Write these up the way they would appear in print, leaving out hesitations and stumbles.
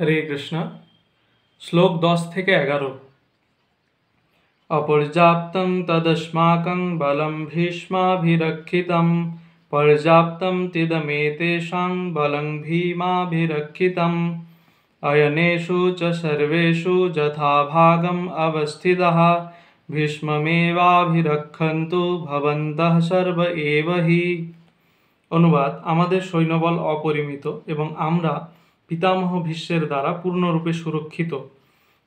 हरे कृष्ण। श्लोक 10 থেকে 11। अपर्याप्तं तदस्माकं बलं भीष्माभिरक्षितं पर्याप्तं तिदमेतेषां बलं भीमाभिरक्षितम् अयनेषु च सर्वेषु यथाभागम् अवस्थितः भीष्ममेवाभिरक्षन्तु भवन्तः सर्व एव हि। অনুবাদ: আমাদের সৈন্যবল অপরিমিত এবং আমরা পিতামহ ভীষ্মের দ্বারা পূর্ণরূপে সুরক্ষিত,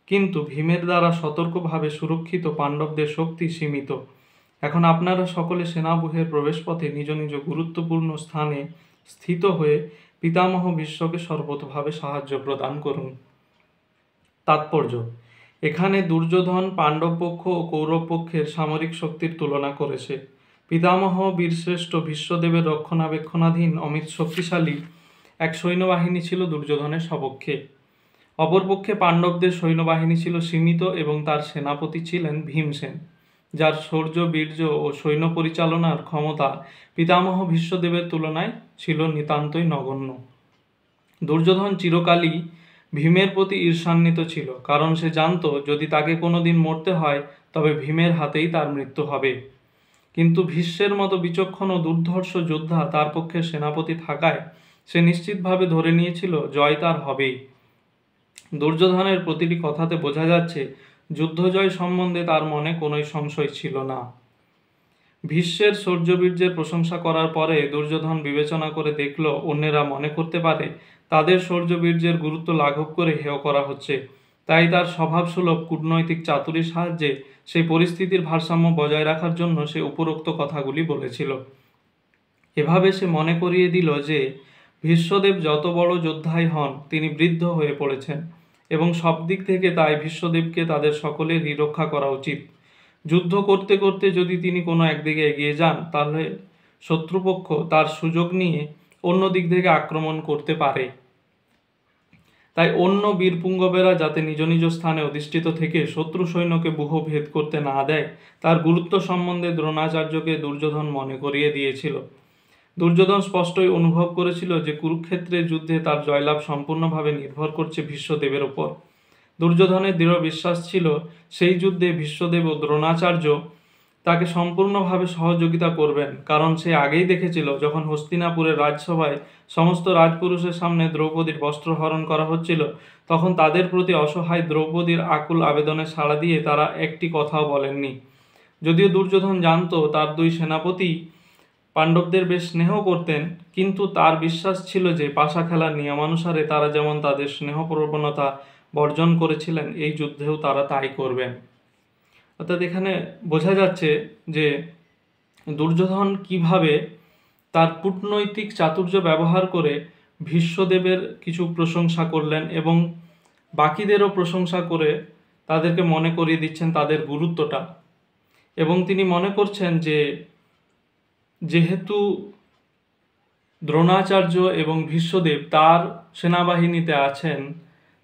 কিন্তু ভীমের দ্বারা সতর্কভাবে সুরক্ষিত পাণ্ডবদের শক্তি সীমিত। এখন আপনারা সকলে সেনাব্যূহের প্রবেশপথে নিজ নিজ গুরুত্বপূর্ণ স্থানে স্থিত হয়ে পিতামহ ভীষ্মকে সর্বতোভাবে সাহায্য প্রদান করুন। তাৎপর্য: এখানে দুর্যোধন পাণ্ডব পক্ষ ও কৌরব পক্ষের সামরিক শক্তির তুলনা করেছে। পিতামহ বীরশ্রেষ্ঠ ভীষ্মদেবের রক্ষণাবেক্ষণাধীন অমিত শক্তিশালী এক সৈন্যবাহিনী ছিল দুর্যোধনের সপক্ষে। অপরপক্ষে পাণ্ডবদের সৈন্যবাহিনী ছিল সীমিত এবং তার সেনাপতি ছিলেন ভীমসেন, যার শৌর্য, বীর্য ও সৈন্য পরিচালনার ক্ষমতা পিতামহ ভীষ্মদেবের তুলনায় ছিল নিতান্তই নগণ্য। দুর্যোধন চিরকালই ভীমের প্রতি ঈর্ষান্বিত ছিল, কারণ সে জানত যদি তাকে কোনোদিন মরতে হয় তবে ভীমের হাতেই তার মৃত্যু হবে। কিন্তু ভীষ্মের মতো বিচক্ষণ ও দুর্ধর্ষ যোদ্ধা তার পক্ষে সেনাপতি থাকায় সে নিশ্চিতভাবে ধরে নিয়েছিল জয় তার হবেই। দুর্যোধনের প্রতিটি কথাতে বোঝা যাচ্ছে যুদ্ধজয় সম্বন্ধে তার মনে কোনোই সংশয় ছিল না। ভীষ্মের শৌর্যবীর্যের প্রশংসা করার পরে দুর্যোধন বিবেচনা করে দেখল অন্যেরা মনে করতে পারে তাদের শৌর্যবীর্যের গুরুত্ব লাঘব করে হেয় করা হচ্ছে, তাই তার স্বভাবসুলভ কূটনৈতিক চাতুরীর সাহায্যে সেই পরিস্থিতির ভারসাম্য বজায় রাখার জন্য সে উপরোক্ত কথাগুলি বলেছিল। এভাবে সে মনে করিয়ে দিল যে ভীষ্মদেব যত বড় যোদ্ধাই হন তিনি বৃদ্ধ হয়ে পড়েছেন এবং সব দিক থেকে তাই ভীষ্মদেবকে তাদের সকলেরই রক্ষা করা উচিত। যুদ্ধ করতে করতে যদি তিনি কোনো একদিকে এগিয়ে যান তাহলে শত্রুপক্ষ তার সুযোগ নিয়ে অন্য দিক থেকে আক্রমণ করতে পারে। তাই অন্য বীরপুঙ্গবেরা যাতে নিজ নিজ স্থানে অধিষ্ঠিত থেকে শত্রু সৈন্যকে ব্যূহ ভেদ করতে না দেয় তার গুরুত্ব সম্বন্ধে দ্রোণাচার্যকে দুর্যোধন মনে করিয়ে দিয়েছিল। দুর্যোধন স্পষ্টই অনুভব করেছিল যে কুরুক্ষেত্রের যুদ্ধে তার জয়লাভ সম্পূর্ণভাবে নির্ভর করছে ভীষ্মদেবের ওপর। দুর্যোধনের দৃঢ় বিশ্বাস ছিল সেই যুদ্ধে ভীষ্মদেব ও দ্রোণাচার্য তাকে সম্পূর্ণভাবে সহযোগিতা করবেন, কারণ সে আগেই দেখেছিল যখন হস্তিনাপুরের রাজসভায় সমস্ত রাজপুরুষের সামনে দ্রৌপদীর বস্ত্রহরণ করা হচ্ছিল তখন তাদের প্রতি অসহায় দ্রৌপদীর আকুল আবেদনে সাড়া দিয়ে তারা একটি কথাও বলেননি। যদিও দুর্যোধন জানত তার দুই সেনাপতি পাণ্ডবদের বেশ স্নেহ করতেন, কিন্তু তার বিশ্বাস ছিল যে পাশা খেলার নিয়মানুসারে তারা যেমন তাদের স্নেহ প্রবণতা বর্জন করেছিলেন এই যুদ্ধেও তারা তাই করবেন। অর্থাৎ এখানে বোঝা যাচ্ছে যে দুর্যোধন কিভাবে তার কূটনৈতিক চাতুর্য ব্যবহার করে ভীষ্মদেবের কিছু প্রশংসা করলেন এবং বাকিদেরও প্রশংসা করে তাদেরকে মনে করিয়ে দিচ্ছেন তাদের গুরুত্বটা। এবং তিনি মনে করছেন যে যেহেতু দ্রোণাচার্য এবং ভীষ্মদেব তার সেনাবাহিনীতে আছেন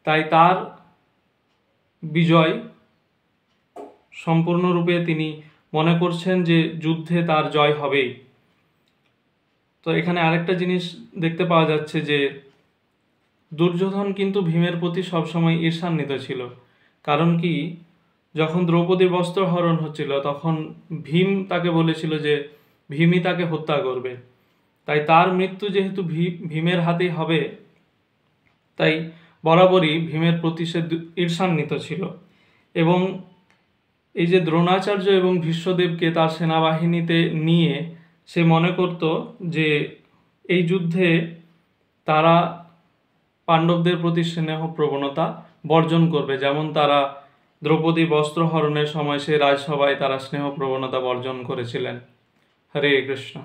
তাই তার বিজয় সম্পূর্ণরূপে তিনি মনে করছেন যে যুদ্ধে তার জয় হবেই। তো এখানে আরেকটা জিনিস দেখতে পাওয়া যাচ্ছে যে দুর্যোধন কিন্তু ভীমের প্রতি সবসময় ঈর্ষান্বিত ছিল। কারণ কি, যখন দ্রৌপদীর বস্ত্রহরণ হচ্ছিল তখন ভীম তাকে বলেছিল যে ভীমই তাকে হত্যা করবে, তাই তার মৃত্যু যেহেতু ভীমের হাতেই হবে তাই বরাবরই ভীমের প্রতি সে ঈর্ষান্বিত ছিল। এবং এই যে দ্রোণাচার্য এবং ভীষ্মদেবকে তার সেনাবাহিনীতে নিয়ে সে মনে করত যে এই যুদ্ধে তারা পাণ্ডবদের প্রতি স্নেহ প্রবণতা বর্জন করবে, যেমন তারা দ্রৌপদী বস্ত্রহরণের সময় সে রাজসভায় তারা স্নেহ প্রবণতা বর্জন করেছিলেন। হরে কৃষ্ণ।